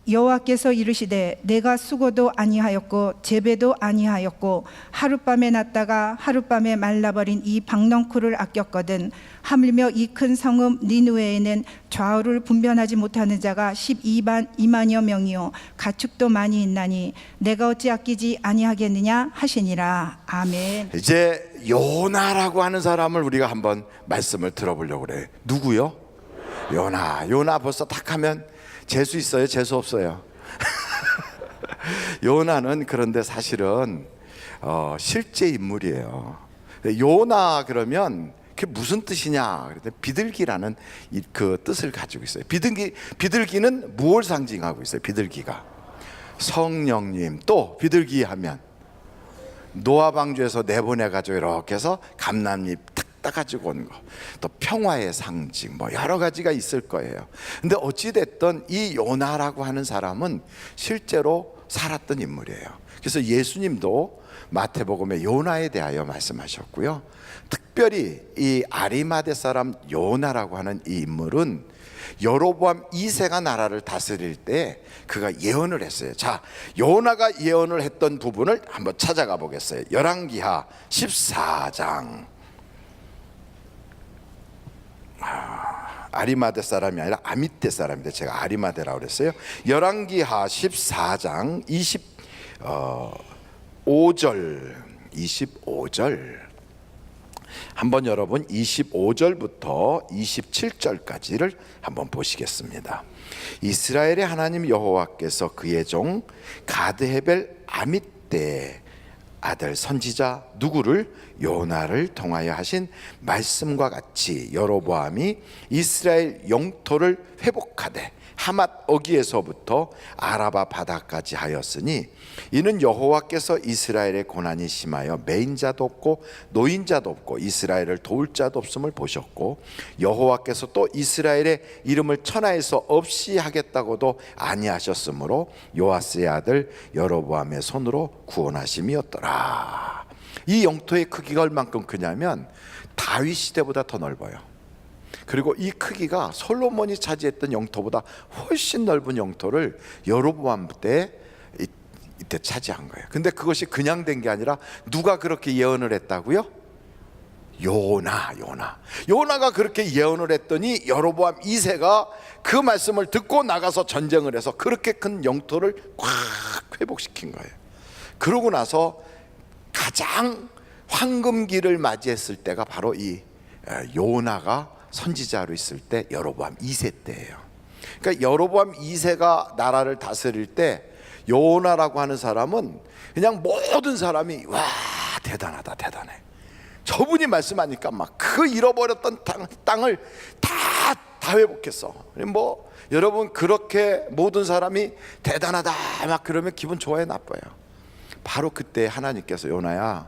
여호와께서 이르시되 내가 수고도 아니하였고 재배도 아니하였고 하룻밤에 났다가 하룻밤에 말라버린 이 박넝쿨을 아꼈거든. 하물며 이 큰 성읍 니느웨에는 좌우를 분별하지 못하는 자가 12만여 명이요 가축도 많이 있나니 내가 어찌 아끼지 아니하겠느냐 하시니라. 아멘. 이제 요나라고 하는 사람을 우리가 한번 말씀을 들어보려고 그래요. 누구요? 요나 벌써 딱 하면 재수 있어요? 재수 없어요? 요나는 그런데 사실은 실제 인물이에요. 요나 그러면 그게 무슨 뜻이냐? 비둘기라는 그 뜻을 가지고 있어요. 비둘기는 무엇을 상징하고 있어요? 비둘기가 성령님, 또 비둘기 하면 노아 방주에서 내보내가지고 이렇게 해서 감람잎 탁 따가지고 온 거, 또 평화의 상징, 뭐 여러 가지가 있을 거예요. 근데 어찌됐든 이 요나라고 하는 사람은 실제로 살았던 인물이에요. 그래서 예수님도 마태복음에 요나에 대하여 말씀하셨고요, 특별히 이 아리마대 사람 요나라고 하는 이 인물은 여로보암 2세가 나라를 다스릴 때 그가 예언을 했어요. 자, 요나가 예언을 했던 부분을 한번 찾아가 보겠어요. 열왕기하 14장. 아리마대 사람이 아니라 아미떼 사람인데 제가 아리마대라고 그랬어요. 열왕기하 14장 25절 한번 여러분 25절부터 27절까지를 한번 보시겠습니다. 이스라엘의 하나님 여호와께서 그의 종 가드헤벨 아미떼 아들 선지자 누구를 요나를 통하여 하신 말씀과 같이 여로보암이 이스라엘 영토를 회복하되 하맛 어기에서부터 아라바 바다까지 하였으니 이는 여호와께서 이스라엘의 고난이 심하여 매인자도 없고 노인자도 없고 이스라엘을 도울 자도 없음을 보셨고 여호와께서 또 이스라엘의 이름을 천하에서 없이 하겠다고도 아니하셨으므로 요아스의 아들 여로보암의 손으로 구원하심이었더라. 이 영토의 크기가 얼만큼 크냐면 다윗 시대보다 더 넓어요. 그리고 이 크기가 솔로몬이 차지했던 영토보다 훨씬 넓은 영토를 여로보암 때 이때 차지한 거예요. 근데 그것이 그냥 된 게 아니라 누가 그렇게 예언을 했다고요? 요나가 그렇게 예언을 했더니 여로보암 2세가 그 말씀을 듣고 나가서 전쟁을 해서 그렇게 큰 영토를 꽉 회복시킨 거예요. 그러고 나서 가장 황금기를 맞이했을 때가 바로 이 요나가 선지자로 있을 때 여로보암 2세 때예요. 그러니까 여로보암 2세가 나라를 다스릴 때 요나라고 하는 사람은 그냥 모든 사람이 와 대단하다 대단해, 저분이 말씀하니까 막 그 잃어버렸던 땅을 다 회복했어. 뭐 여러분 그렇게 모든 사람이 대단하다 막 그러면 기분 좋아요, 나빠요? 바로 그때 하나님께서 요나야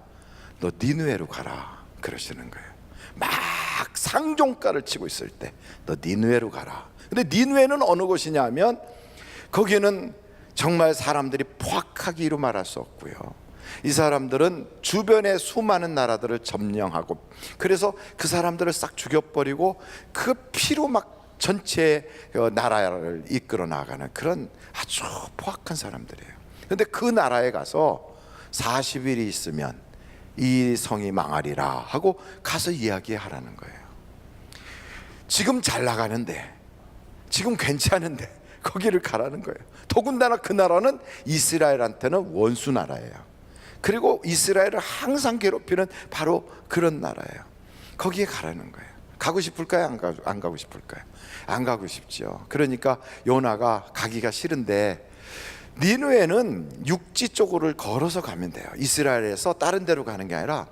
너 니느웨로 가라 그러시는 거예요. 막 상종가를 치고 있을 때 너 니느웨로 가라. 근데 니느웨는 어느 곳이냐 하면 거기는 정말 사람들이 포악하기로 말할 수 없고요, 이 사람들은 주변의 수많은 나라들을 점령하고 그래서 그 사람들을 싹 죽여버리고 그 피로 막 전체 나라를 이끌어 나가는 그런 아주 포악한 사람들이에요. 근데 그 나라에 가서 40일이 있으면 이 성이 망하리라 하고 가서 이야기하라는 거예요. 지금 잘 나가는데, 지금 괜찮은데 거기를 가라는 거예요. 더군다나 그 나라는 이스라엘한테는 원수 나라예요. 그리고 이스라엘을 항상 괴롭히는 바로 그런 나라예요. 거기에 가라는 거예요. 가고 싶을까요? 안 가고 싶을까요? 안 가고 싶죠. 그러니까 요나가 가기가 싫은데 니느웨는 육지 쪽으로 걸어서 가면 돼요. 이스라엘에서 다른 데로 가는 게 아니라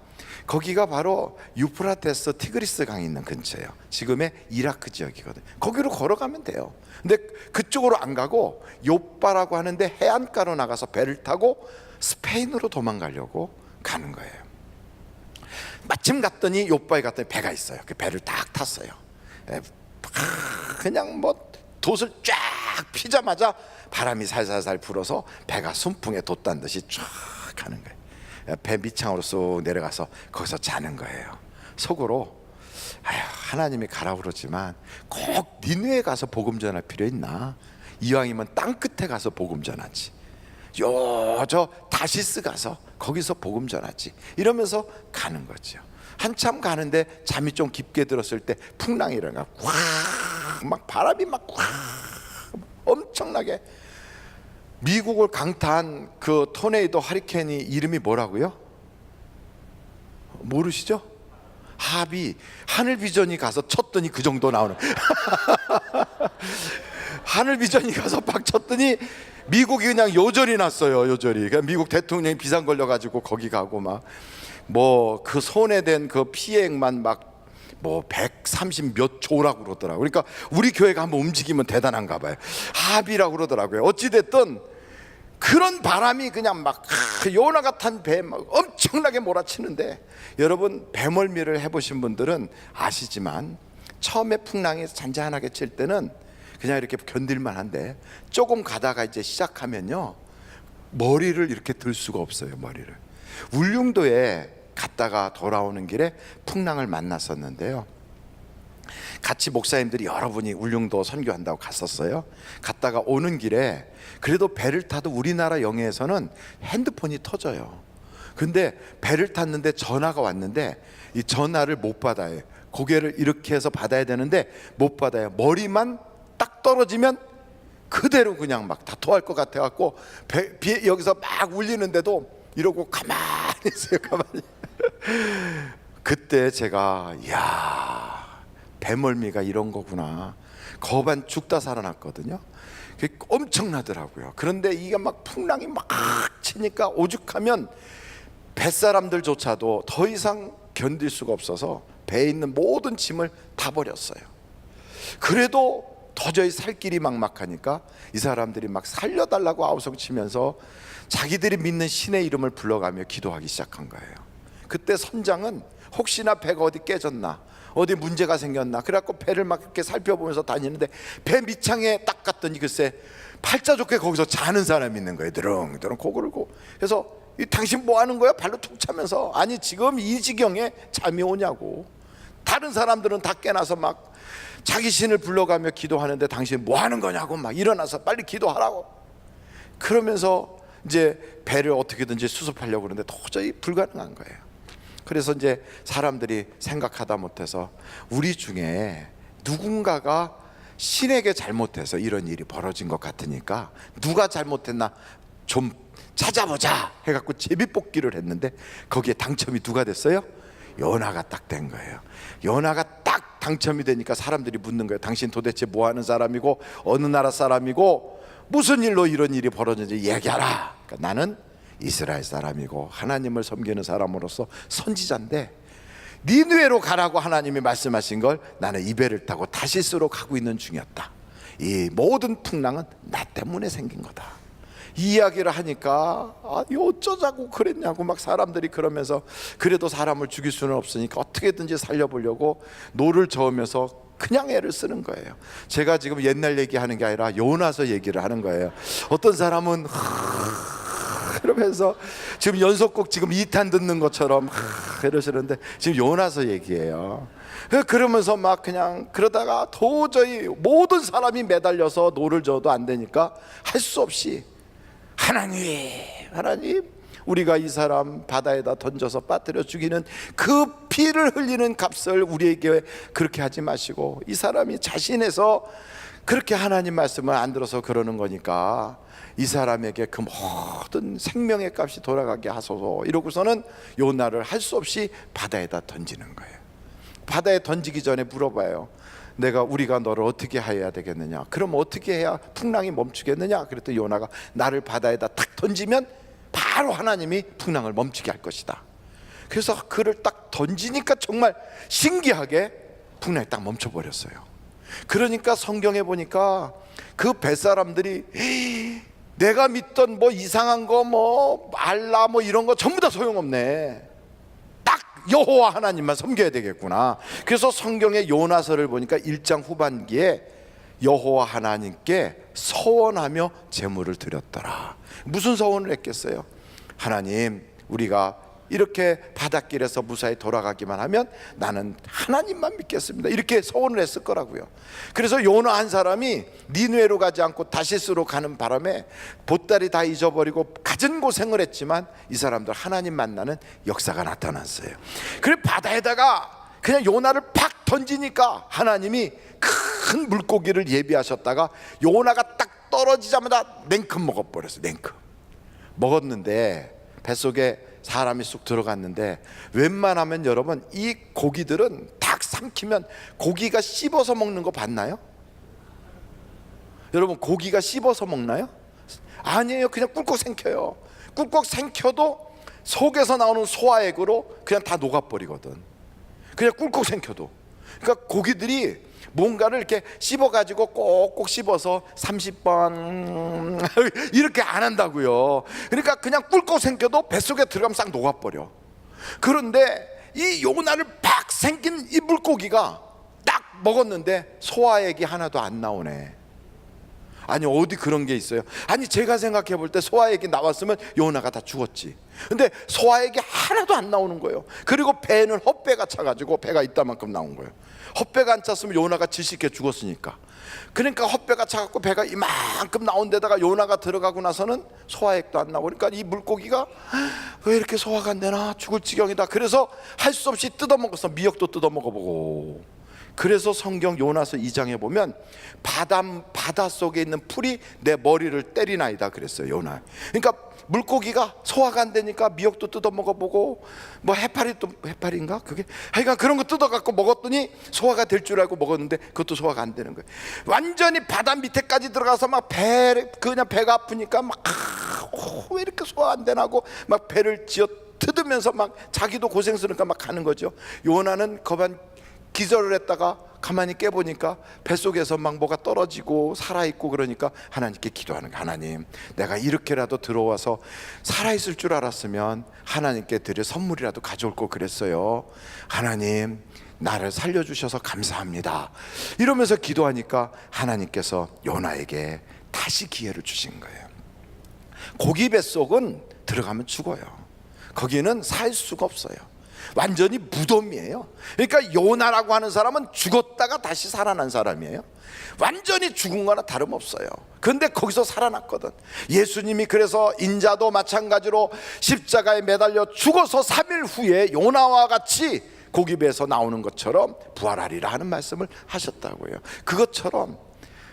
거기가 바로 유프라테스 티그리스 강이 있는 근처예요. 지금의 이라크 지역이거든요. 거기로 걸어가면 돼요. 근데 그쪽으로 안 가고 요빠라고 하는데 해안가로 나가서 배를 타고 스페인으로 도망가려고 가는 거예요. 마침 갔더니 요빠에 갔더니 배가 있어요. 그 배를 딱 탔어요. 그냥 뭐 돛을 쫙 피자마자 바람이 살살살 불어서 배가 순풍에 돛단 듯이 쫙 가는 거예요. 배 밑창으로 쑥 내려가서 거기서 자는 거예요. 속으로 아휴, 하나님이 가라고 그러지만 꼭 니느웨에 가서 복음 전할 필요 있나? 이왕이면 땅 끝에 가서 복음 전하지, 저 다시스 가서 거기서 복음 전하지, 이러면서 가는 거죠. 한참 가는데 잠이 좀 깊게 들었을 때 풍랑이 일어나, 막 바람이 막 엄청나게, 미국을 강타한 그 토네이도 하리케인이 이름이 뭐라고요? 모르시죠? 하비. 하늘비전이 가서 쳤더니 그 정도 나오는 하늘비전이 가서 막 쳤더니 미국이 그냥 요절이 났어요. 요절이. 그러니까 미국 대통령이 비상 걸려가지고 거기 가고 막 뭐 그 손해된 그 피해액만 막 뭐 130 몇 조라고 그러더라고요. 그러니까 우리 교회가 한번 움직이면 대단한가 봐요. 합의라고 그러더라고요. 어찌됐든 그런 바람이 그냥 막 요나가 탄 배 막 엄청나게 몰아치는데, 여러분 배멀미를 해보신 분들은 아시지만 처음에 풍랑이 잔잔하게 칠 때는 그냥 이렇게 견딜만 한데, 조금 가다가 이제 시작하면요 머리를 이렇게 들 수가 없어요. 머리를. 울릉도에 갔다가 돌아오는 길에 풍랑을 만났었는데요, 같이 목사님들이 여러분이 울릉도 선교한다고 갔었어요. 갔다가 오는 길에 그래도 배를 타도 우리나라 영해에서는 핸드폰이 터져요. 근데 배를 탔는데 전화가 왔는데 이 전화를 못 받아요. 고개를 이렇게 해서 받아야 되는데 못 받아요. 머리만 딱 떨어지면 그대로 그냥 막 다 토할 것 같아 갖고 여기서 막 울리는데도 이러고 가만히 있어요. 가만히. 그때 제가 이야, 배멀미가 이런 거구나. 거반 죽다 살아났거든요. 그게 엄청나더라고요. 그런데 이게 막 풍랑이 막 치니까 오죽하면 뱃사람들조차도 더 이상 견딜 수가 없어서 배에 있는 모든 짐을 다 버렸어요. 그래도 도저히 살 길이 막막하니까 이 사람들이 막 살려달라고 아우성치면서 자기들이 믿는 신의 이름을 불러가며 기도하기 시작한 거예요. 그때 선장은 혹시나 배가 어디 깨졌나, 어디 문제가 생겼나, 그래갖고 배를 막 이렇게 살펴보면서 다니는데 배 밑창에 딱 갔더니 글쎄 팔자 좋게 거기서 자는 사람이 있는 거예요. 드렁드렁 고그르고. 그래서 당신 뭐 하는 거야? 발로 툭 차면서, 아니 지금 이 지경에 잠이 오냐고. 다른 사람들은 다 깨나서 막 자기 신을 불러가며 기도하는데 당신 뭐 하는 거냐고 막 일어나서 빨리 기도하라고. 그러면서 이제 배를 어떻게든지 수습하려고 그러는데 도저히 불가능한 거예요. 그래서 이제 사람들이 생각하다 못해서 우리 중에 누군가가 신에게 잘못해서 이런 일이 벌어진 것 같으니까 누가 잘못했나 좀 찾아보자 해갖고 제비뽑기를 했는데 거기에 당첨이 누가 됐어요? 요나가 딱 된 거예요. 요나가 딱 당첨이 되니까 사람들이 묻는 거예요. 당신 도대체 뭐 하는 사람이고 어느 나라 사람이고 무슨 일로 이런 일이 벌어졌는지 얘기하라. 그러니까 나는 이스라엘 사람이고 하나님을 섬기는 사람으로서 선지자인데 니느웨로 가라고 하나님이 말씀하신 걸 나는 이 배를 타고 다시스로 가고 있는 중이었다. 이 모든 풍랑은 나 때문에 생긴 거다. 이 이야기를 하니까 어쩌자고 그랬냐고 막 사람들이 그러면서, 그래도 사람을 죽일 수는 없으니까 어떻게든지 살려보려고 노를 저으면서 그냥 애를 쓰는 거예요. 제가 지금 옛날 얘기하는 게 아니라 요나서 얘기를 하는 거예요. 어떤 사람은 그러면서 지금 연속곡 지금 2탄 듣는 것처럼 이러시는데 지금 요나서 얘기해요. 그러면서 막 그냥 그러다가 도저히 모든 사람이 매달려서 노를 저어도 안 되니까 할 수 없이 하나님 우리가 이 사람 바다에다 던져서 빠뜨려 죽이는 그 피를 흘리는 값을 우리에게 그렇게 하지 마시고, 이 사람이 자신에서 그렇게 하나님 말씀을 안 들어서 그러는 거니까 이 사람에게 그 모든 생명의 값이 돌아가게 하소서. 이러고서는 요나를 할 수 없이 바다에다 던지는 거예요. 바다에 던지기 전에 물어봐요. 우리가 너를 어떻게 해야 되겠느냐? 그럼 어떻게 해야 풍랑이 멈추겠느냐? 그랬더니 요나가 나를 바다에다 탁 던지면 바로 하나님이 풍랑을 멈추게 할 것이다. 그래서 그를 딱 던지니까 정말 신기하게 풍랑이 딱 멈춰버렸어요. 그러니까 성경에 보니까 그 뱃사람들이 내가 믿던 뭐 이상한 거 뭐 알라 뭐 이런 거 전부 다 소용없네, 딱 여호와 하나님만 섬겨야 되겠구나. 그래서 성경의 요나서를 보니까 1장 후반기에 여호와 하나님께 서원하며 제물을 드렸더라. 무슨 서원을 했겠어요? 하나님, 우리가 이렇게 바닷길에서 무사히 돌아가기만 하면 나는 하나님만 믿겠습니다, 이렇게 서원을 했을 거라고요. 그래서 요나 한 사람이 니느웨로 가지 않고 다시스로 가는 바람에 보따리 다 잊어버리고 갖은 고생을 했지만 이 사람들 하나님 만나는 역사가 나타났어요. 그래 바다에다가 그냥 요나를 팍 던지니까 하나님이 큰 물고기를 예비하셨다가 요나가 딱 떨어지자마자 냉큼 먹어버렸어요. 냉큼 먹었는데 뱃속에 사람이 쑥 들어갔는데, 웬만하면 여러분 이 고기들은 딱 삼키면 고기가 씹어서 먹는 거 봤나요? 여러분 고기가 씹어서 먹나요? 아니에요. 그냥 꿀꺽 생켜요. 꿀꺽 생켜도 속에서 나오는 소화액으로 그냥 다 녹아버리거든. 그냥 꿀꺽 생켜도. 그러니까 고기들이 뭔가를 이렇게 씹어가지고 꼭꼭 씹어서 30번 이렇게 안 한다고요. 그러니까 그냥 꿀꺽 생겨도 뱃속에 들어가면 싹 녹아버려. 그런데 이 요나를 팍 생긴 이 물고기가 딱 먹었는데 소화액이 하나도 안 나오네. 아니 어디 그런 게 있어요? 아니 제가 생각해 볼 때 소화액이 나왔으면 요나가 다 죽었지. 근데 소화액이 하나도 안 나오는 거예요. 그리고 배는 헛배가 차가지고 배가 이따만큼 나온 거예요. 헛배가 안 찼으면 요나가 질식해 죽었으니까. 그러니까 헛배가 차갖고 배가 이만큼 나온 데다가 요나가 들어가고 나서는 소화액도 안 나오고, 그러니까 이 물고기가 왜 이렇게 소화가 안 되나, 죽을 지경이다. 그래서 할 수 없이 뜯어먹었어. 미역도 뜯어먹어보고. 그래서 성경 요나서 2장에 보면 바다 속에 있는 풀이 내 머리를 때리나이다 그랬어요, 요나. 그러니까 물고기가 소화가 안 되니까 미역도 뜯어 먹어보고, 뭐 해파리인가 그게, 하여간 그런 거 뜯어 갖고 먹었더니 소화가 될 줄 알고 먹었는데 그것도 소화가 안 되는 거예요. 완전히 바다 밑에까지 들어가서 막 그냥 배가 아프니까 막 왜 이렇게 소화 안 되나고 막 배를 쥐어 뜯으면서 막 자기도 고생스러우니까 막 가는 거죠. 요나는 거반 기절을 했다가 가만히 깨보니까 뱃속에서 막 뭐가 떨어지고 살아있고, 그러니까 하나님께 기도하는 거예요. 하나님, 내가 이렇게라도 들어와서 살아있을 줄 알았으면 하나님께 드릴 선물이라도 가져올 걸 그랬어요. 하나님, 나를 살려주셔서 감사합니다. 이러면서 기도하니까 하나님께서 요나에게 다시 기회를 주신 거예요. 고기 뱃속은 들어가면 죽어요. 거기는 살 수가 없어요. 완전히 무덤이에요. 그러니까 요나라고 하는 사람은 죽었다가 다시 살아난 사람이에요. 완전히 죽은 거나 다름없어요. 그런데 거기서 살아났거든. 예수님이 그래서 인자도 마찬가지로 십자가에 매달려 죽어서 3일 후에 요나와 같이 고기 배에서 나오는 것처럼 부활하리라 하는 말씀을 하셨다고요. 그것처럼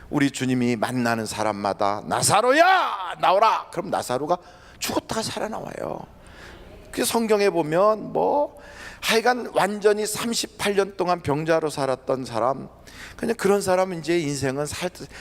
우리 주님이 만나는 사람마다 나사로야 나오라, 그럼 나사로가 죽었다가 살아나와요. 그 성경에 보면 뭐 하여간 완전히 38년 동안 병자로 살았던 사람, 그냥 그런 사람은 이제 인생은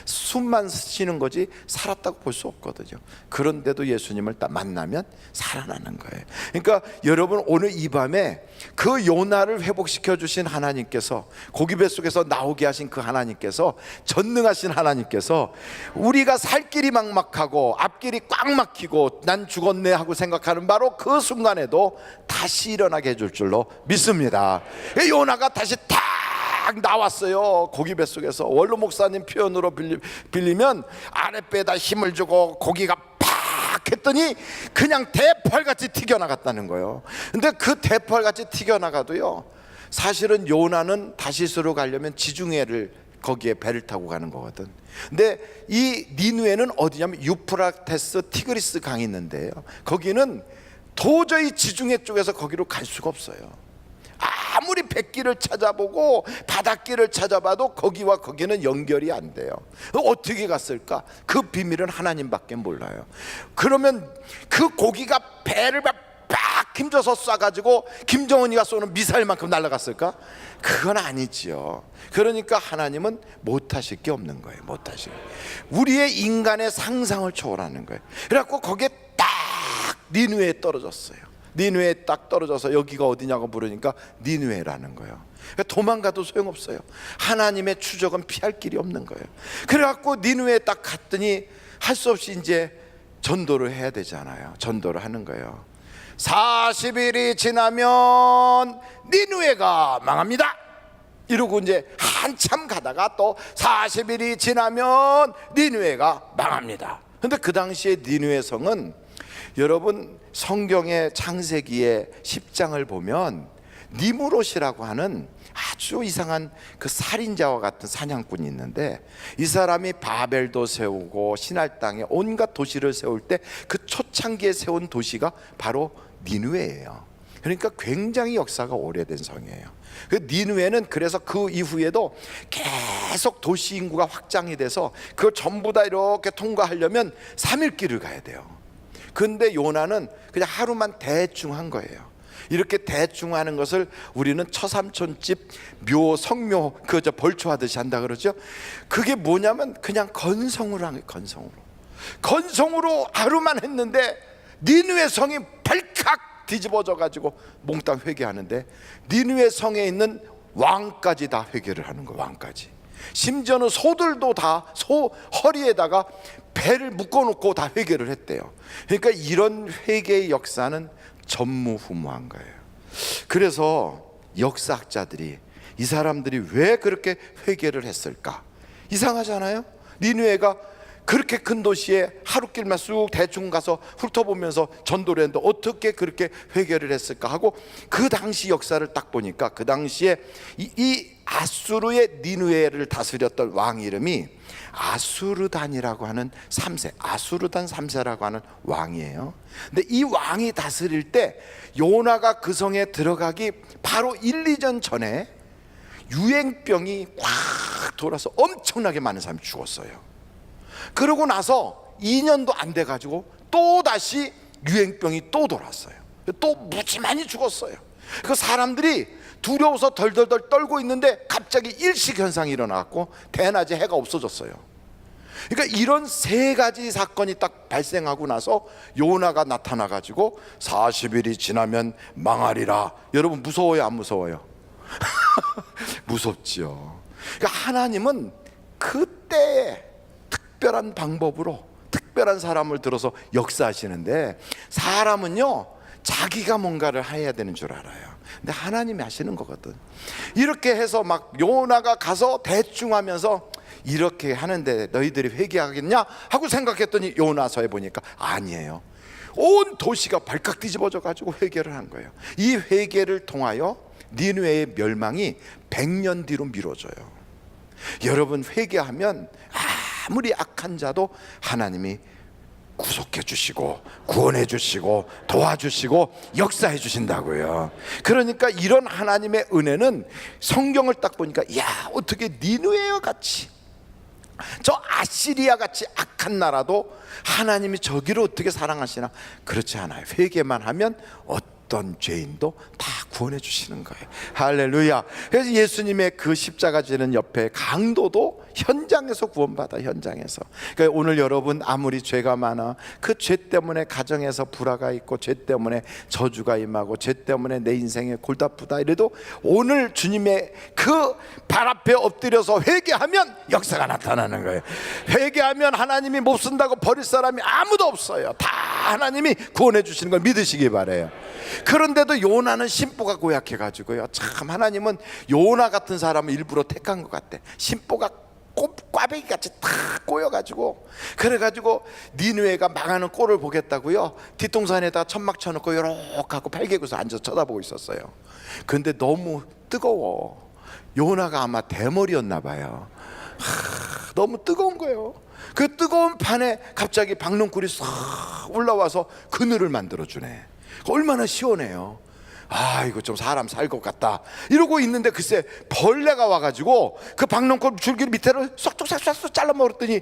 숨만 쉬는 거지 살았다고 볼 수 없거든요. 그런데도 예수님을 딱 만나면 살아나는 거예요. 그러니까 여러분 오늘 이 밤에 그 요나를 회복시켜 주신 하나님께서, 고기 뱃속에서 나오게 하신 그 하나님께서, 전능하신 하나님께서 우리가 살 길이 막막하고 앞길이 꽉 막히고 난 죽었네 하고 생각하는 바로 그 순간에도 다시 일어나게 해줄 줄로 믿습니다. 요나가 다시 딱 나왔어요. 고기 뱃속에서. 원로 목사님 표현으로 빌리면 아랫배에다 힘을 주고 고기가 팍 했더니 그냥 대펄같이 튀겨나갔다는 거예요. 근데 그 대펄같이 튀겨나가도요, 사실은 요나는 다시스로 가려면 지중해를 거기에 배를 타고 가는 거거든. 근데 이 니느웨는 어디냐면 유프라테스 티그리스 강이 있는데요, 거기는 도저히 지중해 쪽에서 거기로 갈 수가 없어요. 아무리 뱃길을 찾아보고 바닷길을 찾아봐도 거기와 거기는 연결이 안 돼요. 어떻게 갔을까? 그 비밀은 하나님밖에 몰라요. 그러면 그 고기가 배를 막 힘줘서 쏴가지고 김정은이가 쏘는 미사일만큼 날아갔을까? 그건 아니지요. 그러니까 하나님은 못하실 게 없는 거예요. 못하실. 우리의 인간의 상상을 초월하는 거예요. 그래갖고 거기에 딱 니느웨에 떨어졌어요. 니느웨에 딱 떨어져서 여기가 어디냐고 물으니까 니느웨라는 거예요. 그러니까 도망가도 소용없어요. 하나님의 추적은 피할 길이 없는 거예요. 그래갖고 니느웨에 딱 갔더니 할 수 없이 이제 전도를 해야 되잖아요. 전도를 하는 거예요. 40일이 지나면 니느웨가 망합니다. 이러고 이제 한참 가다가 또 40일이 지나면 니느웨가 망합니다. 근데 그 당시에 니느웨 성은 여러분 성경의 창세기의 10장을 보면 니무롯이라고 하는 아주 이상한 그 살인자와 같은 사냥꾼이 있는데, 이 사람이 바벨도 세우고 신할 땅에 온갖 도시를 세울 때 그 초창기에 세운 도시가 바로 니느웨예요. 그러니까 굉장히 역사가 오래된 성이에요. 그 니느웨는 그래서 그 이후에도 계속 도시 인구가 확장이 돼서 그걸 전부 다 이렇게 통과하려면 3일 길을 가야 돼요. 근데 요나는 그냥 하루만 대충 한 거예요. 이렇게 대충 하는 것을 우리는 처삼촌집 묘 성묘 그저 벌초하듯이 한다 그러죠. 그게 뭐냐면 그냥 건성으로 한 거예요. 건성으로 하루만 했는데 니느웨 성이 발칵 뒤집어져 가지고 몽땅 회개하는데, 니느웨 성에 있는 왕까지 다 회개를 하는 거예요. 왕까지. 심지어는 소들도 다 소 허리에다가 배를 묶어놓고 다 회개를 했대요. 그러니까 이런 회개의 역사는 전무후무한 거예요. 그래서 역사학자들이 이 사람들이 왜 그렇게 회개를 했을까? 이상하잖아요. 니느웨가 그렇게 큰 도시에 하루길만 쑥 대충 가서 훑어보면서 전도를 했는데 어떻게 그렇게 회개를 했을까 하고 그 당시 역사를 딱 보니까 그 당시에 이 아수르의 니느웨를 다스렸던 왕 이름이 아수르단이라고 하는 3세, 아수르단 3세라고 하는 왕이에요. 근데 이 왕이 다스릴 때 요나가 그 성에 들어가기 바로 1, 2년 전에 유행병이 확 돌아서 엄청나게 많은 사람이 죽었어요. 그러고 나서 2년도 안 돼가지고 또 다시 유행병이 또 돌았어요. 또 무지 많이 죽었어요. 그 사람들이 두려워서 덜덜덜 떨고 있는데 갑자기 일식 현상이 일어나고 대낮에 해가 없어졌어요. 그러니까 이런 세 가지 사건이 딱 발생하고 나서 요나가 나타나가지고 40일이 지나면 망하리라. 여러분 무서워요 안 무서워요? 무섭지요. 그러니까 하나님은 그때 특별한 방법으로 특별한 사람을 들어서 역사하시는데, 사람은요 자기가 뭔가를 해야 되는 줄 알아요. 근데 하나님이 하시는 거거든. 이렇게 해서 막 요나가 가서 대충 하면서 이렇게 하는데 너희들이 회개하겠냐 하고 생각했더니 요나서에 보니까 아니에요. 온 도시가 발칵 뒤집어져 가지고 회개를 한 거예요. 이 회개를 통하여 니느웨의 멸망이 100년 뒤로 미뤄져요. 여러분 회개하면 아무리 악한 자도 하나님이 구속해 주시고 구원해 주시고 도와주시고 역사해 주신다고요. 그러니까 이런 하나님의 은혜는 성경을 딱 보니까 야 어떻게 니느웨와 같이 저 아시리아 같이 악한 나라도 하나님이 저기를 어떻게 사랑하시나. 그렇지 않아요. 회개만 하면 어떤 죄인도 다 구원해 주시는 거예요. 할렐루야. 그래서 예수님의 그 십자가 지는 옆에 강도도 현장에서 구원받아. 현장에서. 그러니까 오늘 여러분 아무리 죄가 많아, 그 죄 때문에 가정에서 불화가 있고 죄 때문에 저주가 임하고 죄 때문에 내 인생에 골다프다 이래도 오늘 주님의 그 발 앞에 엎드려서 회개하면 역사가 나타나는 거예요. 회개하면 하나님이 못 쓴다고 버릴 사람이 아무도 없어요. 다 하나님이 구원해 주시는 걸 믿으시기 바라요. 그런데도 요나는 심보가 고약해가지고요, 참 하나님은 요나 같은 사람을 일부러 택한 것 같아. 심보가 꽈배기 같이 탁 꼬여가지고, 그래가지고 니느웨가 망하는 꼴을 보겠다고요 뒷동산에다 천막 쳐놓고 요렇게 하고 팔개구서 앉아서 쳐다보고 있었어요. 근데 너무 뜨거워. 요나가 아마 대머리였나 봐요. 너무 뜨거운 거예요. 그 뜨거운 판에 갑자기 박농쿨이 싹 올라와서 그늘을 만들어주네. 얼마나 시원해요. 아 이거 좀 사람 살 것 같다 이러고 있는데 글쎄 벌레가 와가지고 그 박농쿨 줄기 밑에를 쏙쏙쏙쏙 잘라 먹었더니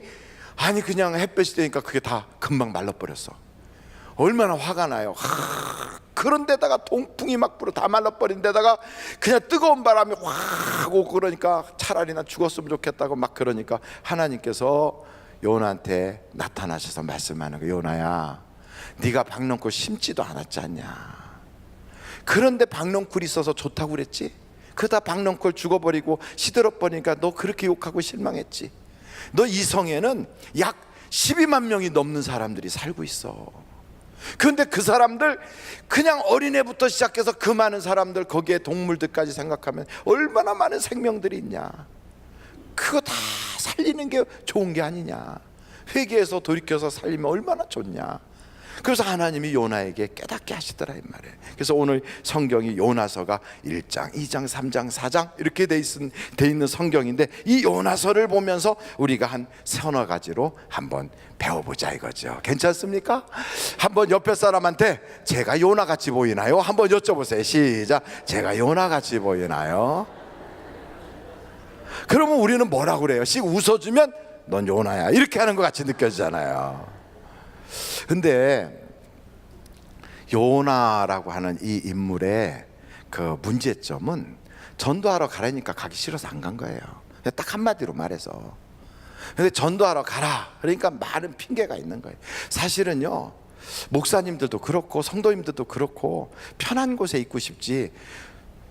아니 그냥 햇볕이 되니까 그게 다 금방 말라버렸어. 얼마나 화가 나요. 그런데다가 동풍이 막 불어 다 말라버린 데다가 그냥 뜨거운 바람이 확 오고 그러니까 차라리 나 죽었으면 좋겠다고 막 그러니까 하나님께서 요나한테 나타나셔서 말씀하는 거예요. 요나야 네가 박농쿨 심지도 않았지 않냐. 그런데 박농쿨이 있어서 좋다고 그랬지. 그러다 박농쿨 죽어버리고 시들어버리니까 너 그렇게 욕하고 실망했지. 너 이 성에는 약 12만 명이 넘는 사람들이 살고 있어. 그런데 그 사람들 그냥 어린애부터 시작해서 그 많은 사람들 거기에 동물들까지 생각하면 얼마나 많은 생명들이 있냐. 그거 다 살리는 게 좋은 게 아니냐. 회개해서 돌이켜서 살리면 얼마나 좋냐. 그래서 하나님이 요나에게 깨닫게 하시더라 이 말이에요. 그래서 오늘 성경이 요나서가 1장, 2장, 3장, 4장 이렇게 돼 있는 성경인데, 이 요나서를 보면서 우리가 한 서너 가지로 한번 배워보자 이거죠. 괜찮습니까? 한번 옆에 사람한테 제가 요나같이 보이나요? 한번 여쭤보세요. 시작. 제가 요나같이 보이나요? 그러면 우리는 뭐라고 그래요? 씩 웃어주면 넌 요나야 이렇게 하는 것 같이 느껴지잖아요. 근데 요나라고 하는 이 인물의 그 문제점은 전도하러 가라니까 가기 싫어서 안 간 거예요. 딱 한마디로 말해서. 근데 전도하러 가라 그러니까 많은 핑계가 있는 거예요. 사실은요, 목사님들도 그렇고 성도님들도 그렇고 편한 곳에 있고 싶지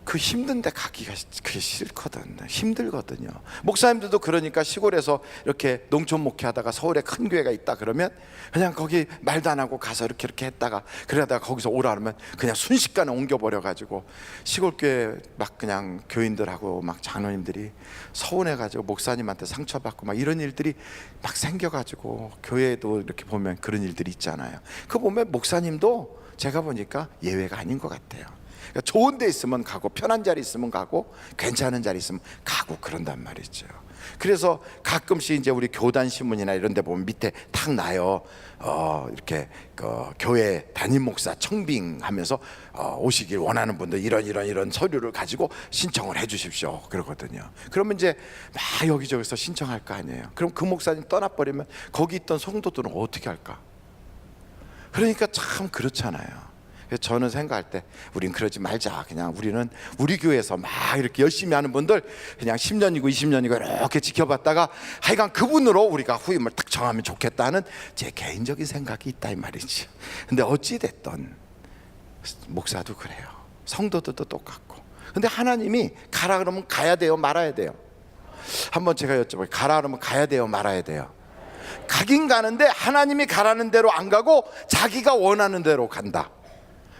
그 힘든데 가기가 그게 싫거든. 힘들거든요. 목사님들도 그러니까 시골에서 이렇게 농촌 목회하다가 서울에 큰 교회가 있다 그러면 그냥 거기 말도 안 하고 가서 이렇게 했다가 그러다가 거기서 오라 그러면 그냥 순식간에 옮겨버려 가지고 시골 교회 막 그냥 교인들하고 막 장로님들이 서운해 가지고 목사님한테 상처받고 막 이런 일들이 막 생겨 가지고 교회도 이렇게 보면 그런 일들이 있잖아요. 그거 보면 목사님도 제가 보니까 예외가 아닌 것 같아요. 그러니까 좋은 데 있으면 가고 편한 자리 있으면 가고 괜찮은 자리 있으면 가고 그런단 말이죠. 그래서 가끔씩 이제 우리 교단 신문이나 이런 데 보면 밑에 탁 나요. 이렇게 교회 담임 목사 청빙하면서 오시길 원하는 분들 이런 서류를 가지고 신청을 해 주십시오 그러거든요. 그러면 이제 막 여기저기서 신청할 거 아니에요. 그럼 그 목사님 떠나버리면 거기 있던 성도들은 어떻게 할까? 그러니까 참 그렇잖아요. 그래서 저는 생각할 때 우린 그러지 말자. 그냥 우리는 우리 교회에서 막 이렇게 열심히 하는 분들 그냥 10년이고 20년이고 이렇게 지켜봤다가 하여간 그분으로 우리가 후임을 딱 정하면 좋겠다는 제 개인적인 생각이 있다 이 말이지. 근데 어찌됐든 목사도 그래요. 성도들도 똑같고. 근데 하나님이 가라 그러면 가야 돼요, 말아야 돼요? 한번 제가 여쭤볼게요. 가라 그러면 가야 돼요, 말아야 돼요? 가긴 가는데 하나님이 가라는 대로 안 가고 자기가 원하는 대로 간다.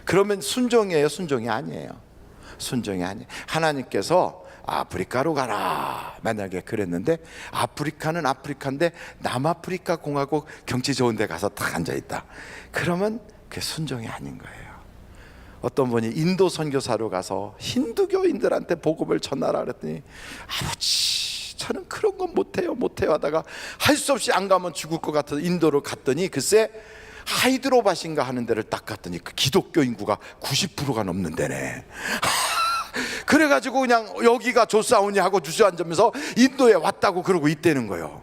그러면 순종이에요, 순종이 아니에요? 순종이 아니에요. 하나님께서 아프리카로 가라 만약에 그랬는데 아프리카는 아프리카인데 남아프리카 공화국 경치 좋은 데 가서 딱 앉아있다. 그러면 그게 순종이 아닌 거예요. 어떤 분이 인도 선교사로 가서 힌두교인들한테 복음을 전하라 그랬더니 아버지 저는 그런 건 못해요 하다가 할 수 없이 안 가면 죽을 것 같아서 인도로 갔더니 글쎄 하이드로바신가 하는 데를 딱 갔더니 그 기독교 인구가 90%가 넘는 데네. 그래가지고 그냥 여기가 조사오니 하고 주저앉으면서 인도에 왔다고 그러고 있다는 거예요.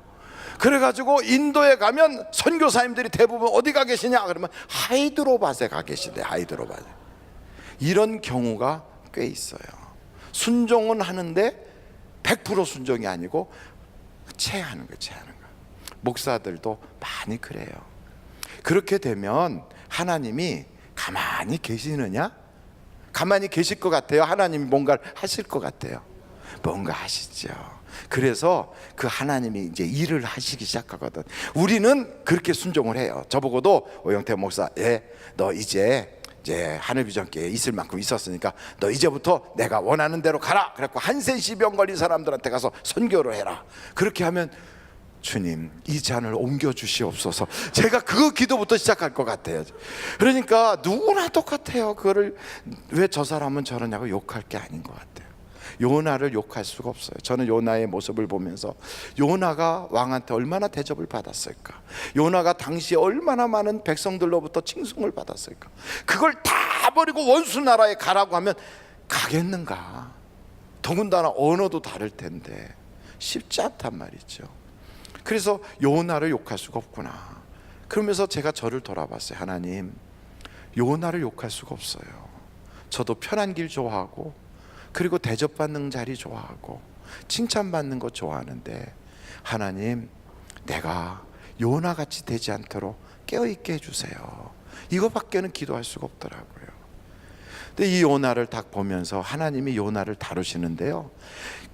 그래가지고 인도에 가면 선교사님들이 대부분 어디 가 계시냐 그러면 하이드로바스에 가 계시대. 하이드로바스. 이런 경우가 꽤 있어요. 순종은 하는데 100% 순종이 아니고 체하는 거예요. 체하는 거. 목사들도 많이 그래요. 그렇게 되면 하나님이 가만히 계시느냐? 가만히 계실 것 같아요? 하나님이 뭔가를 하실 것 같아요? 뭔가 하시죠. 그래서 그 하나님이 이제 일을 하시기 시작하거든. 우리는 그렇게 순종을 해요. 저보고도 오영태 목사, 너 이제 하늘비전교회에 있을 만큼 있었으니까 너 이제부터 내가 원하는 대로 가라. 그래갖고 한센시병 걸린 사람들한테 가서 선교를 해라. 그렇게 하면 주님 이 잔을 옮겨 주시옵소서. 제가 그 기도부터 시작할 것 같아요. 그러니까 누구나 똑같아요. 그거를 왜 저 사람은 저러냐고 욕할 게 아닌 것 같아요. 요나를 욕할 수가 없어요. 저는 요나의 모습을 보면서 요나가 왕한테 얼마나 대접을 받았을까, 요나가 당시에 얼마나 많은 백성들로부터 칭송을 받았을까. 그걸 다 버리고 원수 나라에 가라고 하면 가겠는가? 더군다나 언어도 다를 텐데 쉽지 않단 말이죠. 그래서 요나를 욕할 수가 없구나. 그러면서 제가 저를 돌아봤어요. 하나님, 요나를 욕할 수가 없어요. 저도 편한 길 좋아하고 그리고 대접받는 자리 좋아하고 칭찬받는 거 좋아하는데 하나님, 내가 요나같이 되지 않도록 깨어있게 해주세요. 이거밖에는 기도할 수가 없더라고요. 근데 이 요나를 딱 보면서 하나님이 요나를 다루시는데요,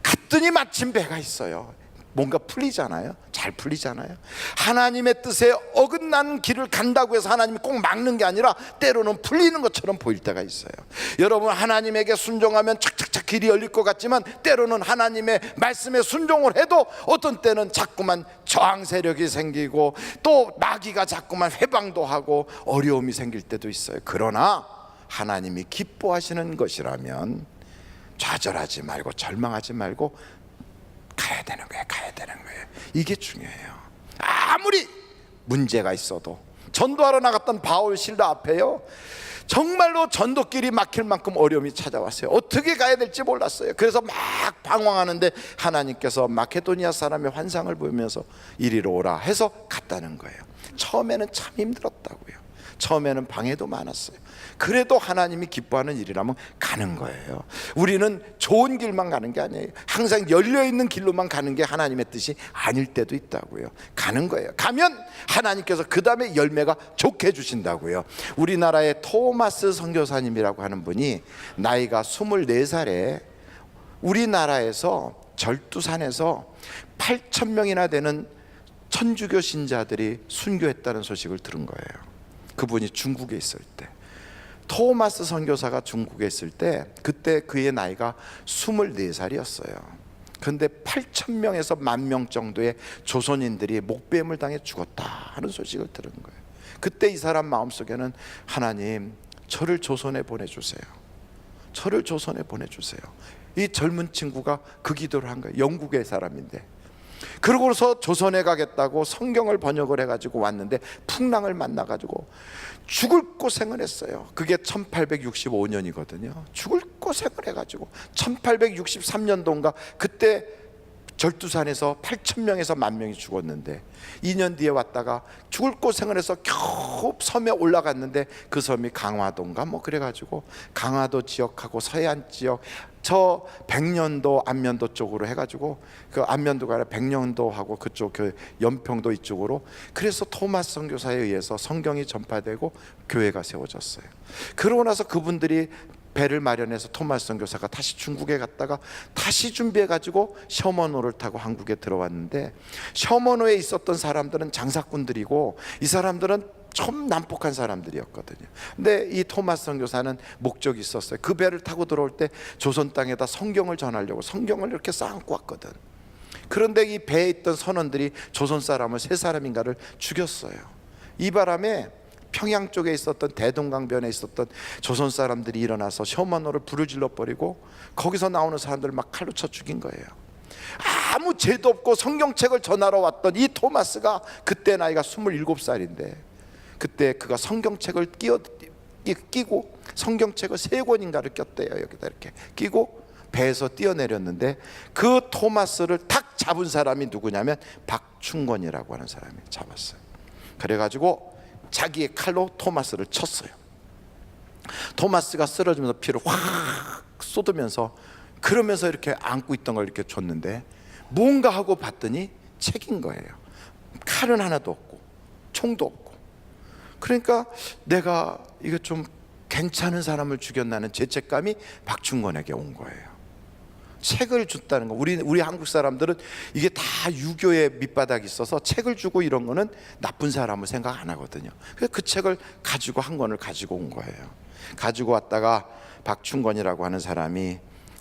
갔더니 마침 배가 있어요. 뭔가 풀리잖아요. 잘 풀리잖아요. 하나님의 뜻에 어긋난 길을 간다고 해서 하나님이 꼭 막는 게 아니라 때로는 풀리는 것처럼 보일 때가 있어요. 여러분, 하나님에게 순종하면 착착착 길이 열릴 것 같지만 때로는 하나님의 말씀에 순종을 해도 어떤 때는 자꾸만 저항 세력이 생기고 또 마귀가 자꾸만 회방도 하고 어려움이 생길 때도 있어요. 그러나 하나님이 기뻐하시는 것이라면 좌절하지 말고 절망하지 말고 가야 되는 거예요. 가야 되는 거예요. 이게 중요해요. 아무리 문제가 있어도 전도하러 나갔던 바울 실라 앞에요, 정말로 전도길이 막힐 만큼 어려움이 찾아왔어요. 어떻게 가야 될지 몰랐어요. 그래서 막 방황하는데 하나님께서 마케도니아 사람의 환상을 보면서 이리로 오라 해서 갔다는 거예요. 처음에는 참 힘들었다고요. 처음에는 방해도 많았어요. 그래도 하나님이 기뻐하는 일이라면 가는 거예요. 우리는 좋은 길만 가는 게 아니에요. 항상 열려있는 길로만 가는 게 하나님의 뜻이 아닐 때도 있다고요. 가는 거예요. 가면 하나님께서 그 다음에 열매가 좋게 주신다고요. 우리나라의 토마스 선교사님이라고 하는 분이 나이가 24살에 우리나라에서 절두산에서 8,000명이나 되는 천주교 신자들이 순교했다는 소식을 들은 거예요. 그분이 중국에 있을 때, 토마스 선교사가 중국에 있을 때 그때 그의 나이가 24살이었어요. 그런데 8,000명에서 10,000명 정도의 조선인들이 목배임을 당해 죽었다 하는 소식을 들은 거예요. 그때 이 사람 마음속에는 하나님, 저를 조선에 보내주세요. 저를 조선에 보내주세요. 이 젊은 친구가 그 기도를 한 거예요. 영국의 사람인데. 그러고서 조선에 가겠다고 성경을 번역을 해가지고 왔는데 풍랑을 만나가지고 죽을 고생을 했어요. 그게 1865년이거든요. 죽을 고생을 해가지고 1863년도인가 그때 절두산에서 8,000명에서 10,000명이 죽었는데 2년 뒤에 왔다가 죽을 고생을 해서 겨우 섬에 올라갔는데 그 섬이 강화도인가 뭐 그래가지고 강화도 지역하고 서해안 지역, 저 백년도 안면도 쪽으로 해가지고 그 안면도가 아니라 백년도하고 그쪽 그 연평도 이쪽으로, 그래서 토마스 선교사에 의해서 성경이 전파되고 교회가 세워졌어요. 그러고 나서 그분들이 배를 마련해서 토마스 선교사가 다시 중국에 갔다가 다시 준비해가지고 셔먼호를 타고 한국에 들어왔는데, 셔먼호에 있었던 사람들은 장사꾼들이고 이 사람들은 좀 난폭한 사람들이었거든요. 근데 이 토마스 선교사는 목적이 있었어요. 그 배를 타고 들어올 때 조선 땅에다 성경을 전하려고 성경을 이렇게 쌓고 왔거든. 그런데 이 배에 있던 선원들이 조선 사람을 3사람인가를 죽였어요. 이 바람에 평양 쪽에 있었던 대동강변에 있었던 조선 사람들이 일어나서 셔먼호를 불을 질러 버리고 거기서 나오는 사람들을 막 칼로 쳐 죽인 거예요. 아무 죄도 없고 성경책을 전하러 왔던 이 토마스가 그때 나이가 27살인데 그때 그가 성경책을 끼고 성경책을 3권인가를 꼈대요. 여기다 이렇게 끼고 배에서 뛰어내렸는데 그 토마스를 탁 잡은 사람이 누구냐면 박충권이라고 하는 사람이 잡았어요. 그래가지고 자기의 칼로 토마스를 쳤어요. 토마스가 쓰러지면서 피를 확 쏟으면서 그러면서 이렇게 안고 있던 걸 이렇게 줬는데 뭔가 하고 봤더니 책인 거예요. 칼은 하나도 없고 총도 없고. 그러니까 내가 이거 좀 괜찮은 사람을 죽였다는 죄책감이 박충권에게 온 거예요. 책을 줬다는 거, 우리 한국 사람들은 이게 다 유교의 밑바닥이 있어서 책을 주고 이런 거는 나쁜 사람을 생각 안 하거든요. 그래서 그 책을 가지고 한 권을 가지고 온 거예요. 가지고 왔다가 박충권이라고 하는 사람이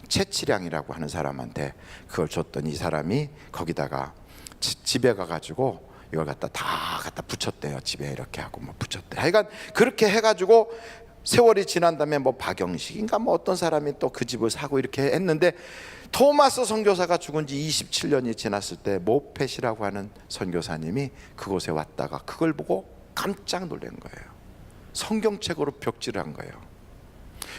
채치량이라고 하는 사람한테 그걸 줬더니 이 사람이 거기다가 집에 가가지고 이걸 다 붙였대요. 집에 이렇게 하고 뭐 붙였대. 하여간 그렇게 해가지고 세월이 지난 다음에 뭐 박영식인가 뭐 어떤 사람이 또 그 집을 사고 이렇게 했는데, 토마스 선교사가 죽은 지 27년이 지났을 때 모펫이라고 하는 선교사님이 그곳에 왔다가 그걸 보고 깜짝 놀란 거예요. 성경책으로 벽지를 한 거예요.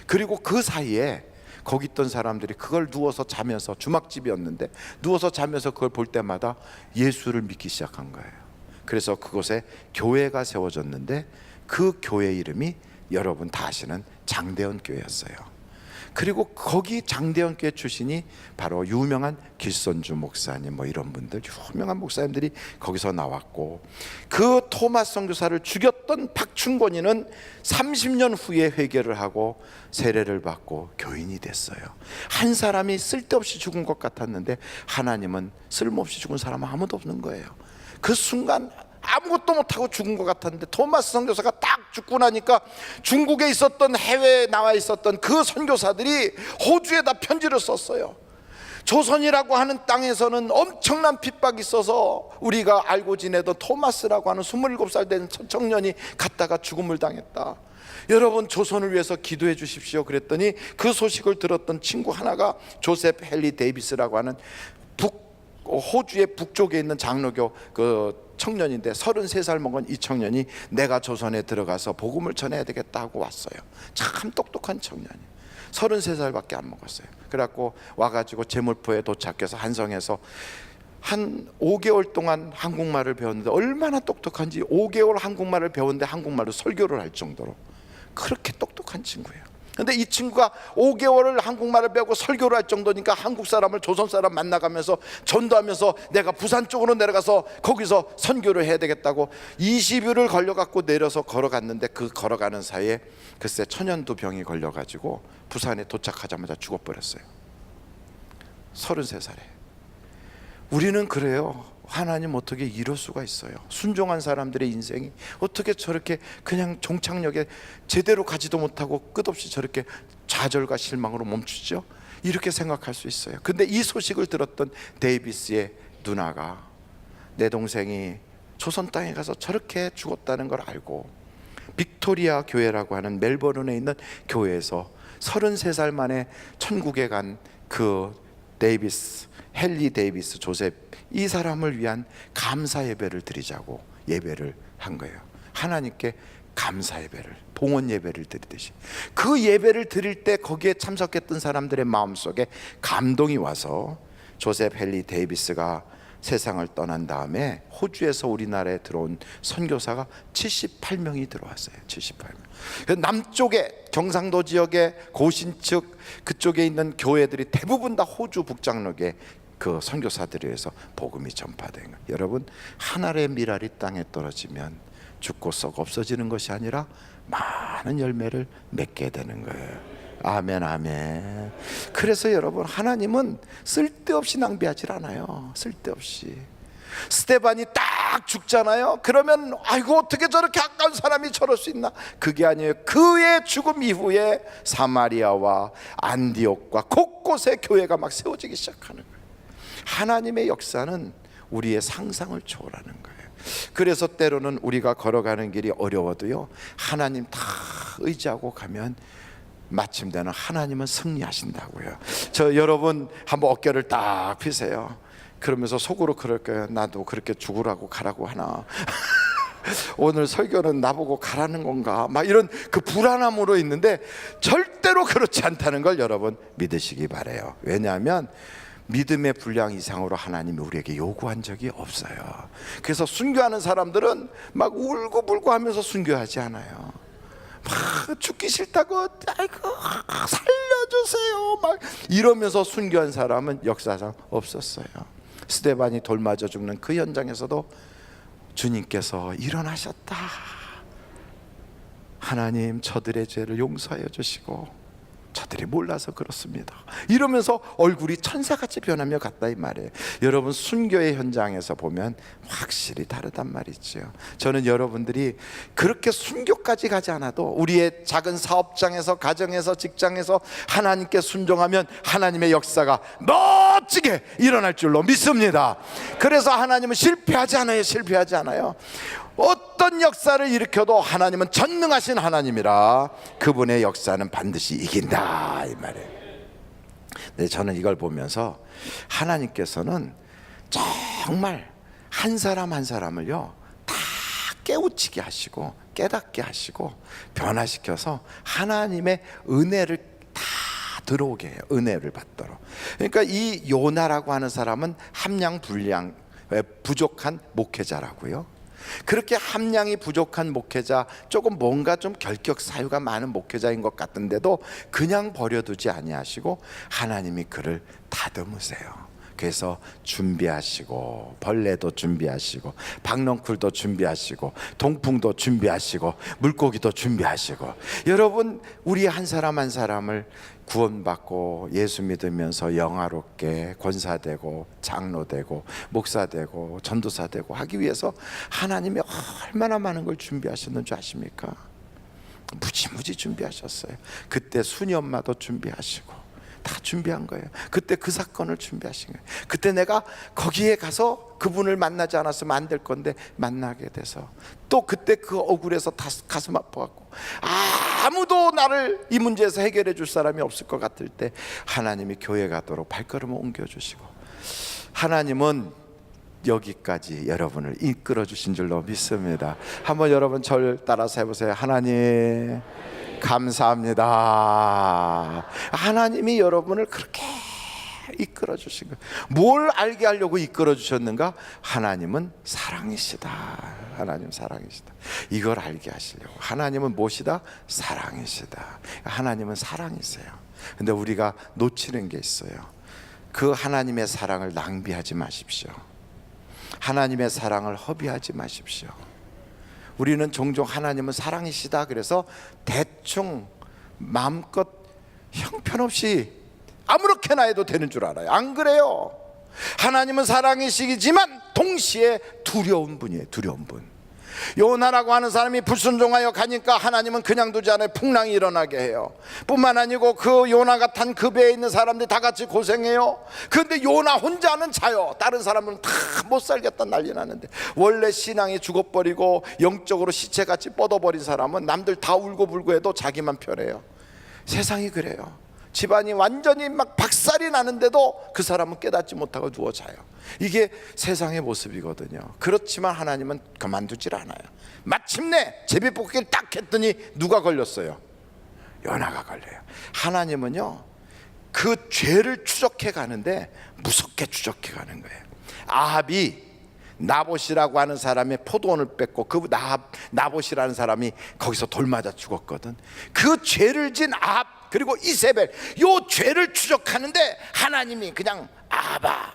그리고 그 사이에 거기 있던 사람들이 그걸 누워서 자면서, 주막집이었는데 누워서 자면서 그걸 볼 때마다 예수를 믿기 시작한 거예요. 그래서 그곳에 교회가 세워졌는데 그 교회 이름이 여러분 다 아시는 장대원 교회였어요. 그리고 거기 장대현 교회 출신이 바로 유명한 길선주 목사님 뭐 이런 분들, 유명한 목사님들이 거기서 나왔고, 그 토마스 선교사를 죽였던 박충권이는 30년 후에 회개를 하고 세례를 받고 교인이 됐어요. 한 사람이 쓸데없이 죽은 것 같았는데 하나님은 쓸모없이 죽은 사람은 아무도 없는 거예요. 그 순간 아무것도 못하고 죽은 것 같았는데 토마스 선교사가 딱 죽고 나니까 중국에 있었던, 해외에 나와 있었던 그 선교사들이 호주에다 편지를 썼어요. 조선이라고 하는 땅에서는 엄청난 핍박이 있어서 우리가 알고 지내던 토마스라고 하는 27살 된 청년이 갔다가 죽음을 당했다. 여러분, 조선을 위해서 기도해 주십시오. 그랬더니 그 소식을 들었던 친구 하나가 조셉 헨리 데이비스라고 하는 호주의 북쪽에 있는 장로교 그 청년인데, 33살 먹은 이 청년이 내가 조선에 들어가서 복음을 전해야 되겠다 하고 왔어요. 참 똑똑한 청년이에요. 33살밖에 안 먹었어요. 그래갖고 와가지고 제물포에 도착해서 한성에서 한 5개월 동안 한국말을 배웠는데, 얼마나 똑똑한지 5개월 한국말을 배웠는데 한국말로 설교를 할 정도로 그렇게 똑똑한 친구예요. 근데 이 친구가 5개월을 한국말을 배우고 설교를 할 정도니까 한국 사람을 조선 사람 만나가면서 전도하면서 내가 부산 쪽으로 내려가서 거기서 선교를 해야 되겠다고 20일을 걸려갖고 내려서 걸어갔는데, 그 걸어가는 사이에 글쎄 천연두 병이 걸려가지고 부산에 도착하자마자 죽어버렸어요. 33살에. 우리는 그래요. 하나님 어떻게 이럴 수가 있어요? 순종한 사람들의 인생이 어떻게 저렇게 그냥 종착역에 제대로 가지도 못하고 끝없이 저렇게 좌절과 실망으로 멈추죠? 이렇게 생각할 수 있어요. 근데 이 소식을 들었던 데이비스의 누나가, 내 동생이 조선 땅에 가서 저렇게 죽었다는 걸 알고 빅토리아 교회라고 하는 멜버른에 있는 교회에서 33살 만에 천국에 간 그 데이비스, 헨리 데이비스 조셉, 이 사람을 위한 감사 예배를 드리자고 예배를 한 거예요. 하나님께 감사 예배를, 봉헌 예배를 드리듯이. 그 예배를 드릴 때 거기에 참석했던 사람들의 마음속에 감동이 와서 조셉 헨리 데이비스가 세상을 떠난 다음에 호주에서 우리나라에 들어온 선교사가 78명이 들어왔어요. 78명. 남쪽에 경상도 지역의 고신측 그쪽에 있는 교회들이 대부분 다 호주 북장로계 그 선교사들에 의해서 복음이 전파된 거예요. 여러분, 하늘의 밀알이 땅에 떨어지면 죽고 썩 없어지는 것이 아니라 많은 열매를 맺게 되는 거예요. 아멘, 아멘. 그래서 여러분, 하나님은 쓸데없이 낭비하지 않아요. 쓸데없이. 스데반이 딱 죽잖아요. 그러면 아이고 어떻게 저렇게 아까운 사람이 저럴 수 있나? 그게 아니에요. 그의 죽음 이후에 사마리아와 안디옥과 곳곳에 교회가 막 세워지기 시작하는 거예요. 하나님의 역사는 우리의 상상을 초월하는 거예요. 그래서 때로는 우리가 걸어가는 길이 어려워도요, 하나님 다 의지하고 가면 마침내는 하나님은 승리하신다고요. 저 여러분 한번 어깨를 딱 펴세요. 그러면서 속으로 그럴 거예요. 나도 그렇게 죽으라고 가라고 하나? 오늘 설교는 나보고 가라는 건가? 막 이런 그 불안함으로 있는데 절대로 그렇지 않다는 걸 여러분 믿으시기 바라요. 왜냐하면 믿음의 분량 이상으로 하나님이 우리에게 요구한 적이 없어요. 그래서 순교하는 사람들은 막 울고불고 하면서 순교하지 않아요. 막 죽기 싫다고 아이고 살려주세요 막 이러면서 순교한 사람은 역사상 없었어요. 스데반이 돌 맞아 죽는 그 현장에서도 주님께서 일어나셨다. 하나님, 저들의 죄를 용서하여 주시고 저들이 몰라서 그렇습니다. 이러면서 얼굴이 천사같이 변하며 갔다 이 말이에요. 여러분, 순교의 현장에서 보면 확실히 다르단 말이죠. 저는 여러분들이 그렇게 순교까지 가지 않아도 우리의 작은 사업장에서, 가정에서, 직장에서 하나님께 순종하면 하나님의 역사가 멋지게 일어날 줄로 믿습니다. 그래서 하나님은 실패하지 않아요. 실패하지 않아요. 어떤 역사를 일으켜도 하나님은 전능하신 하나님이라 그분의 역사는 반드시 이긴다 이 말이에요. 네, 저는 이걸 보면서 하나님께서는 정말 한 사람 한 사람을요 다 깨우치게 하시고 깨닫게 하시고 변화시켜서 하나님의 은혜를 다 들어오게 해요. 은혜를 받도록. 그러니까 이 요나라고 하는 사람은 함량 불량 부족한 목회자라고요. 그렇게 함량이 부족한 목회자, 조금 뭔가 좀 결격 사유가 많은 목회자인 것 같은데도 그냥 버려두지 아니하시고 하나님이 그를 다듬으세요. 그래서 준비하시고, 벌레도 준비하시고, 박넝쿨도 준비하시고, 동풍도 준비하시고, 물고기도 준비하시고. 여러분, 우리 한 사람 한 사람을 구원받고 예수 믿으면서 영화롭게 권사되고 장로되고 목사되고 전도사되고 하기 위해서 하나님이 얼마나 많은 걸 준비하셨는 줄 아십니까? 무지무지 준비하셨어요. 그때 순이 엄마도 준비하시고 다 준비한 거예요. 그때 그 사건을 준비하신 거예요. 그때 내가 거기에 가서 그분을 만나지 않았으면 안 될 건데 만나게 돼서, 또 그때 그 억울해서 다 가슴 아파갖고 아무도 나를 이 문제에서 해결해 줄 사람이 없을 것 같을 때 하나님이 교회 가도록 발걸음을 옮겨주시고, 하나님은 여기까지 여러분을 이끌어 주신 줄로 믿습니다. 한번 여러분 절 따라서 해보세요. 하나님 감사합니다. 하나님이 여러분을 그렇게 이끌어 주신 거예요. 뭘 알게 하려고 이끌어 주셨는가? 하나님은 사랑이시다. 하나님 사랑이시다. 이걸 알게 하시려고. 하나님은 무엇이다? 사랑이시다. 하나님은 사랑이세요. 근데 우리가 놓치는 게 있어요. 그 하나님의 사랑을 낭비하지 마십시오. 하나님의 사랑을 허비하지 마십시오. 우리는 종종 하나님은 사랑이시다 그래서 대충 마음껏 형편없이 아무렇게나 해도 되는 줄 알아요. 안 그래요. 하나님은 사랑이시지만 동시에 두려운 분이에요. 두려운 분. 요나라고 하는 사람이 불순종하여 가니까 하나님은 그냥 두지 않아요. 풍랑이 일어나게 해요. 뿐만 아니고 그 요나가 탄 그 배에 있는 사람들이 다 같이 고생해요. 그런데 요나 혼자는 자요. 다른 사람은 다 못 살겠다 난리 나는데, 원래 신앙이 죽어버리고 영적으로 시체같이 뻗어버린 사람은 남들 다 울고불고 해도 자기만 편해요. 세상이 그래요. 집안이 완전히 막 박살이 나는데도 그 사람은 깨닫지 못하고 누워 자요. 이게 세상의 모습이거든요. 그렇지만 하나님은 그만두질 않아요. 마침내 제비뽑기를 딱 했더니 누가 걸렸어요? 요나가 걸려요. 하나님은요, 그 죄를 추적해 가는데 무섭게 추적해 가는 거예요. 아합이 나봇이라고 하는 사람의 포도원을 뺏고, 그 나봇이라는 사람이 거기서 돌 맞아 죽었거든. 그 죄를 진 아합 그리고 이세벨, 요 죄를 추적하는데 하나님이 그냥 아바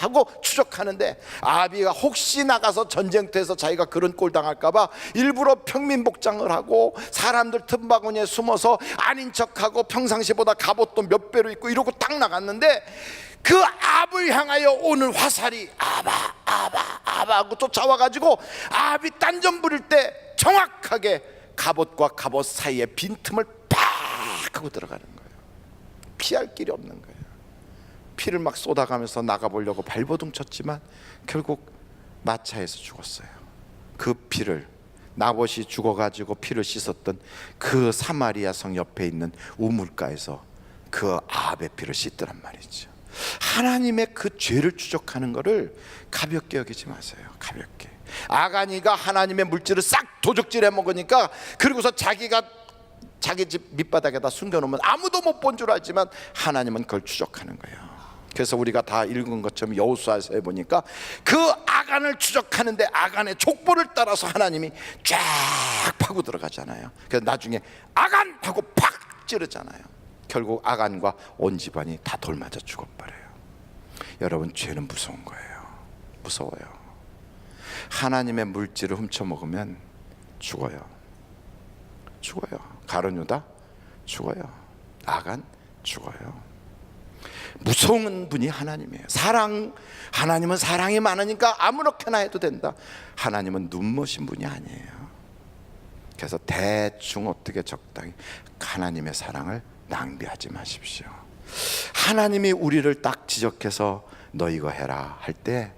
하고 추적하는데, 아비가 혹시 나가서 전쟁터에서 자기가 그런 꼴 당할까봐 일부러 평민복장을 하고 사람들 틈바구니에 숨어서 아닌 척하고 평상시보다 갑옷도 몇 배로 입고 이러고 딱 나갔는데, 그 아합을 향하여 오는 화살이 아바 하고 쫓아와가지고 아합이 딴전 부릴 때 정확하게 갑옷과 갑옷 사이에 빈틈을 팍 하고 들어가는 거예요. 피할 길이 없는 거예요. 피를 막 쏟아가면서 나가보려고 발버둥 쳤지만 결국 마차에서 죽었어요. 그 피를, 나봇이 죽어가지고 피를 씻었던 그 사마리아 성 옆에 있는 우물가에서 그 아합의 피를 씻더란 말이죠. 하나님의 그 죄를 추적하는 것을 가볍게 여기지 마세요. 가볍게. 아가니가 하나님의 물질을 싹 도적질해 먹으니까, 그리고서 자기가 자기 집 밑바닥에다 숨겨놓으면 아무도 못 본 줄 알지만 하나님은 그걸 추적하는 거예요. 그래서 우리가 다 읽은 것처럼 여호수아에서 해보니까 그 아간을 추적하는데 아간의 족보를 따라서 하나님이 쫙 파고 들어가잖아요. 그래서 나중에 아간 하고 팍 찌르잖아요. 결국 아간과 온 집안이 다 돌맞아 죽어버려요. 여러분, 죄는 무서운 거예요. 무서워요. 하나님의 물질을 훔쳐먹으면 죽어요. 가룟 유다 죽어요. 아간 죽어요. 무서운 분이 하나님이에요. 하나님은 사랑이 많으니까 아무렇게나 해도 된다. 하나님은 눈머신 분이 아니에요. 그래서 대충 어떻게 적당히 하나님의 사랑을 낭비하지 마십시오. 하나님이 우리를 딱 지적해서 너 이거 해라 할 때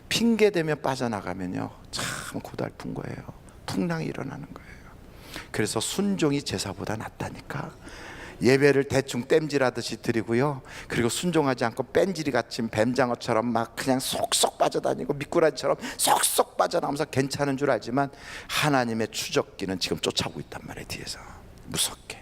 핑계대며 빠져나가면요, 참 고달픈 거예요. 풍랑이 일어나는 거예요. 그래서 순종이 제사보다 낫다니까. 예배를 대충 땜질하듯이 드리고요, 그리고 순종하지 않고 뺀질이 갇힌 뱀장어처럼 막 그냥 속속 빠져다니고 미꾸라지처럼 속속 빠져나가면서 괜찮은 줄 알지만 하나님의 추적기는 지금 쫓아오고 있단 말이에요. 뒤에서 무섭게.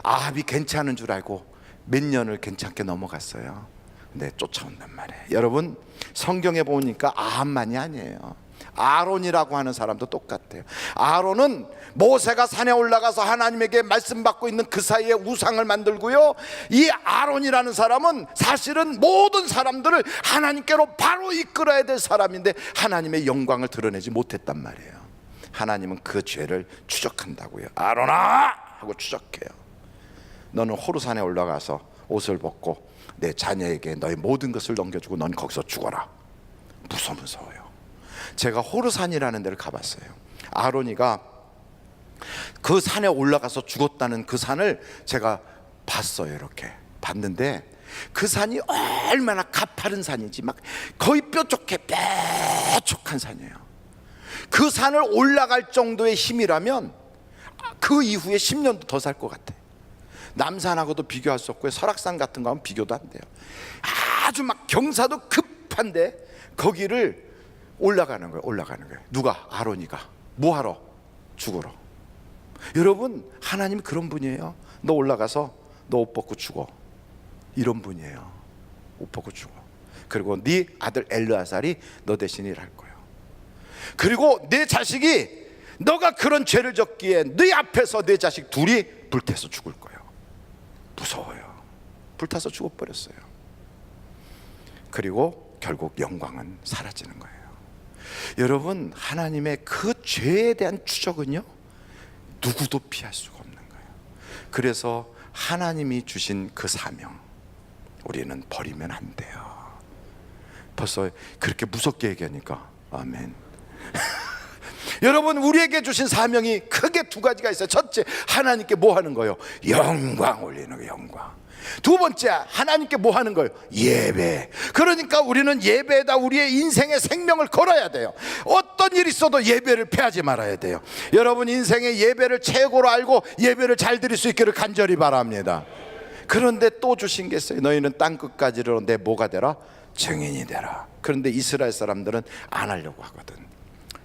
아합이 괜찮은 줄 알고 몇 년을 괜찮게 넘어갔어요. 근데 쫓아온단 말이에요. 여러분, 성경에 보니까 아합만이 아니에요. 아론이라고 하는 사람도 똑같아요. 아론은 모세가 산에 올라가서 하나님에게 말씀 받고 있는 그 사이에 우상을 만들고요, 이 아론이라는 사람은 사실은 모든 사람들을 하나님께로 바로 이끌어야 될 사람인데 하나님의 영광을 드러내지 못했단 말이에요. 하나님은 그 죄를 추적한다고요. 아론아 하고 추적해요. 너는 호르산에 올라가서 옷을 벗고 내 자녀에게 너의 모든 것을 넘겨주고 넌 거기서 죽어라. 무서워요. 제가 호르산이라는 데를 가봤어요. 아론이가 그 산에 올라가서 죽었다는 그 산을 제가 봤어요. 이렇게 봤는데 그 산이 얼마나 가파른 산인지 막 거의 뾰족한 산이에요. 그 산을 올라갈 정도의 힘이라면 그 이후에 10년도 더 살 것 같아. 남산하고도 비교할 수 없고요, 설악산 같은 거 하면 비교도 안 돼요. 아주 막 경사도 급한데 거기를 올라가는 거예요. 누가? 아론이가. 뭐하러? 죽으러. 여러분, 하나님이 그런 분이에요. 너 올라가서 너 옷 벗고 죽어. 이런 분이에요. 옷 벗고 죽어. 그리고 네 아들 엘르아살이 너 대신 일할 거예요. 그리고 내 자식이 너가 그런 죄를 졌기에 네 앞에서 내 자식 둘이 불태서 죽을 거예요. 무서워요. 불타서 죽어버렸어요. 그리고 결국 영광은 사라지는 거예요. 여러분, 하나님의 그 죄에 대한 추적은요, 누구도 피할 수가 없는 거예요. 그래서 하나님이 주신 그 사명, 우리는 버리면 안 돼요. 벌써 그렇게 무섭게 얘기하니까 아멘. 여러분, 우리에게 주신 사명이 크게 두 가지가 있어요. 첫째, 하나님께 뭐 하는 거예요? 영광 올리는 거예요. 영광. 두 번째, 하나님께 뭐 하는 거예요? 예배. 그러니까 우리는 예배에다 우리의 인생의 생명을 걸어야 돼요. 어떤 일이 있어도 예배를 패하지 말아야 돼요. 여러분, 인생의 예배를 최고로 알고 예배를 잘 드릴 수 있기를 간절히 바랍니다. 그런데 또 주신 게 있어요. 너희는 땅끝까지로 내 뭐가 되라? 증인이 되라. 그런데 이스라엘 사람들은 안 하려고 하거든.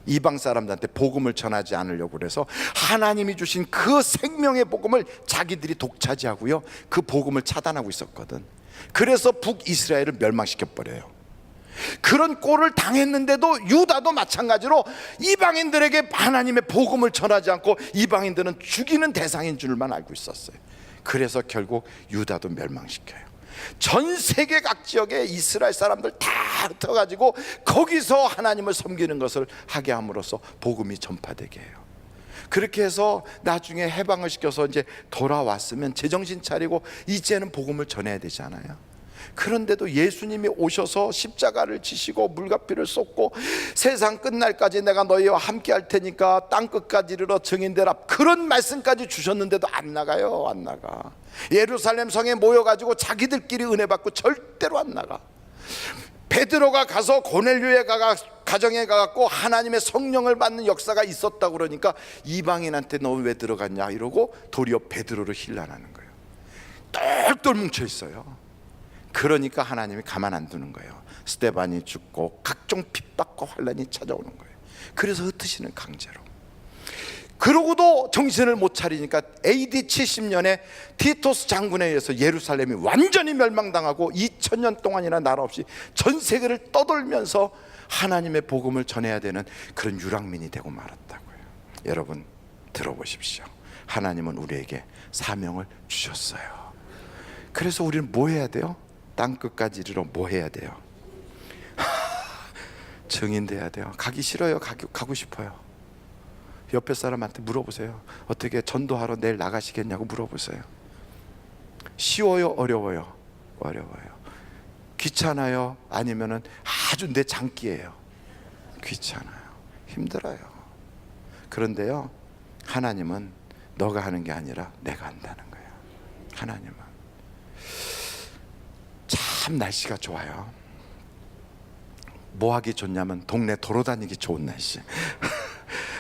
이방 사람들한테 복음을 전하지 않으려고 그래서 하나님이 주신 그 생명의 복음을 자기들이 독차지하고요, 그 복음을 차단하고 있었거든. 그래서 북이스라엘을 멸망시켜버려요. 그런 꼴을 당했는데도 유다도 마찬가지로 이방인들에게 하나님의 복음을 전하지 않고 이방인들은 죽이는 대상인 줄만 알고 있었어요. 그래서 결국 유다도 멸망시켜요. 전 세계 각 지역에 이스라엘 사람들 다 흩어가지고 거기서 하나님을 섬기는 것을 하게 함으로써 복음이 전파되게 해요. 그렇게 해서 나중에 해방을 시켜서 이제 돌아왔으면 제정신 차리고 이제는 복음을 전해야 되잖아요. 그런데도 예수님이 오셔서 십자가를 지시고 물과 피를 쏟고 세상 끝날까지 내가 너희와 함께 할 테니까 땅끝까지 이르러 증인되라, 그런 말씀까지 주셨는데도 안 나가요. 안 나가. 예루살렘 성에 모여가지고 자기들끼리 은혜 받고 절대로 안 나가. 베드로가 가서 고넬료의 가정에 가갖고 하나님의 성령을 받는 역사가 있었다고 그러니까 이방인한테 너 왜 들어갔냐 이러고 도리어 베드로를 힐난하는 거예요. 똘똘 뭉쳐 있어요. 그러니까 하나님이 가만 안 두는 거예요. 스데반이 죽고 각종 핍박과 환란이 찾아오는 거예요. 그래서 흩으시는 강제로. 그러고도 정신을 못 차리니까 AD 70년에 티토스 장군에 의해서 예루살렘이 완전히 멸망당하고 2000년 동안이나 나라 없이 전 세계를 떠돌면서 하나님의 복음을 전해야 되는 그런 유랑민이 되고 말았다고요. 여러분, 들어보십시오. 하나님은 우리에게 사명을 주셨어요. 그래서 우리는 뭐 해야 돼요? 땅끝까지 이르러 뭐 해야 돼요? 증인돼야 돼요. 가기 싫어요? 가고 싶어요? 옆에 사람한테 물어보세요. 어떻게 전도하러 내일 나가시겠냐고 물어보세요. 쉬워요? 어려워요? 어려워요. 귀찮아요? 아니면은 아주 내 장기예요? 귀찮아요. 힘들어요. 그런데요, 하나님은 너가 하는 게 아니라 내가 한다는 거예요. 하나님은. 참 날씨가 좋아요. 뭐 하기 좋냐면 동네 돌아다니기 좋은 날씨.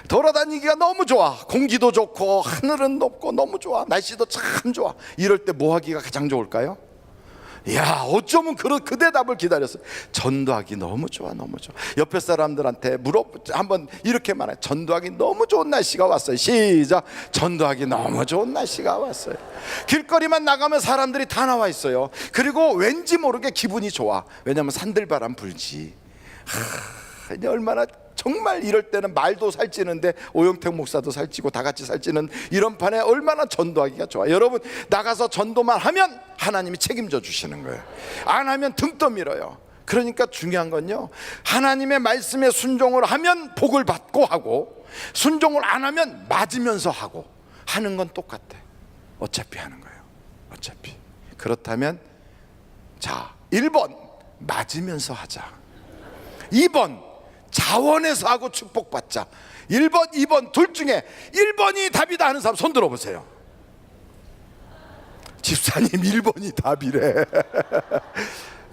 돌아다니기가 너무 좋아. 공기도 좋고 하늘은 높고 너무 좋아. 날씨도 참 좋아. 이럴 때 뭐 하기가 가장 좋을까요? 야, 어쩌면 그 대답을 기다렸어요. 전도하기 너무 좋아, 너무 좋아. 옆에 사람들한테 한번 이렇게 말해. 전도하기 너무 좋은 날씨가 왔어요. 시작. 전도하기 너무 좋은 날씨가 왔어요. 길거리만 나가면 사람들이 다 나와 있어요. 그리고 왠지 모르게 기분이 좋아. 왜냐면 산들바람 불지. 이제 얼마나 정말 이럴 때는 말도 살찌는데 오영택 목사도 살찌고 다 같이 살찌는 이런 판에 얼마나 전도하기가 좋아. 여러분, 나가서 전도만 하면 하나님이 책임져 주시는 거예요. 안 하면 등 떠밀어요. 그러니까 중요한 건요, 하나님의 말씀에 순종을 하면 복을 받고 하고, 순종을 안 하면 맞으면서 하고 하는 건 똑같아. 어차피 하는 거예요. 어차피. 그렇다면 자, 1번 맞으면서 하자. 2번 자원해서 하고 축복받자. 1번, 2번 둘 중에 1번이 답이다 하는 사람 손 들어보세요. 집사님 1번이 답이래.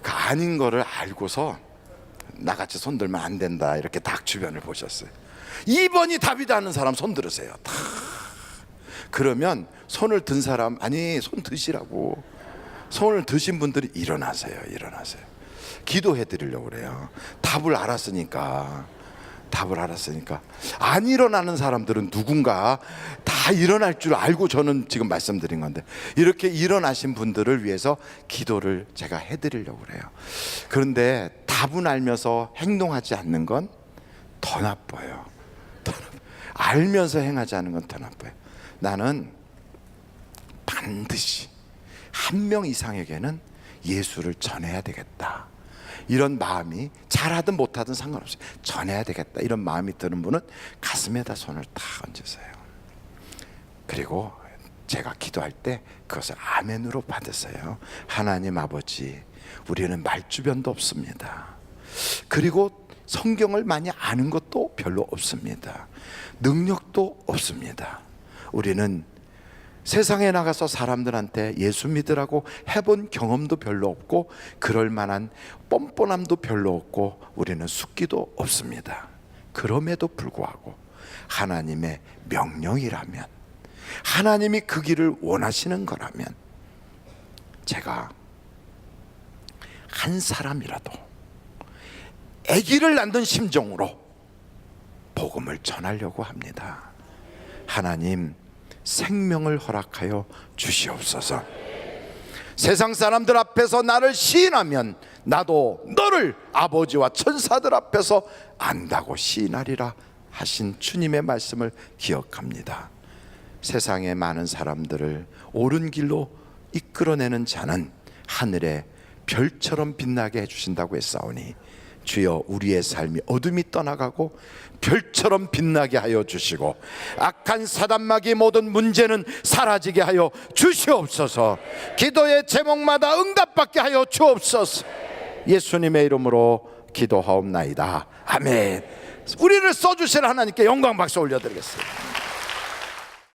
그 아닌 거를 알고서 나같이 손 들면 안 된다 이렇게 딱 주변을 보셨어요. 2번이 답이다 하는 사람 손 들으세요. 다. 그러면 손을 든 사람, 아니 손 드시라고, 손을 드신 분들이 일어나세요. 일어나세요. 기도해 드리려고 그래요. 답을 알았으니까. 안 일어나는 사람들은 누군가 다 일어날 줄 알고 저는 지금 말씀드린 건데, 이렇게 일어나신 분들을 위해서 기도를 제가 해드리려고 그래요. 그런데 답은 알면서 행동하지 않는 건 더 나빠요. 알면서 행하지 않는 건 더 나빠요. 나는 반드시 한 명 이상에게는 예수를 전해야 되겠다, 이런 마음이, 잘하든 못하든 상관없어요. 전해야 되겠다 이런 마음이 드는 분은 가슴에다 손을 딱 얹으세요. 그리고 제가 기도할 때 그것을 아멘으로 받으세요. 하나님 아버지, 우리는 말주변도 없습니다. 그리고 성경을 많이 아는 것도 별로 없습니다. 능력도 없습니다. 우리는 세상에 나가서 사람들한테 예수 믿으라고 해본 경험도 별로 없고, 그럴 만한 뻔뻔함도 별로 없고, 우리는 숙기도 없습니다. 그럼에도 불구하고 하나님의 명령이라면, 하나님이 그 길을 원하시는 거라면, 제가 한 사람이라도 아기를 낳는 심정으로 복음을 전하려고 합니다. 하나님, 생명을 허락하여 주시옵소서. 세상 사람들 앞에서 나를 시인하면 나도 너를 아버지와 천사들 앞에서 안다고 시인하리라 하신 주님의 말씀을 기억합니다. 세상의 많은 사람들을 옳은 길로 이끌어내는 자는 하늘의 별처럼 빛나게 해주신다고 했사오니, 주여 우리의 삶이 어둠이 떠나가고 별처럼 빛나게 하여 주시고, 악한 사단마귀 모든 문제는 사라지게 하여 주시옵소서. 기도의 제목마다 응답받게 하여 주옵소서. 예수님의 이름으로 기도하옵나이다. 아멘. 우리를 써주실 하나님께 영광 박수 올려드리겠습니다.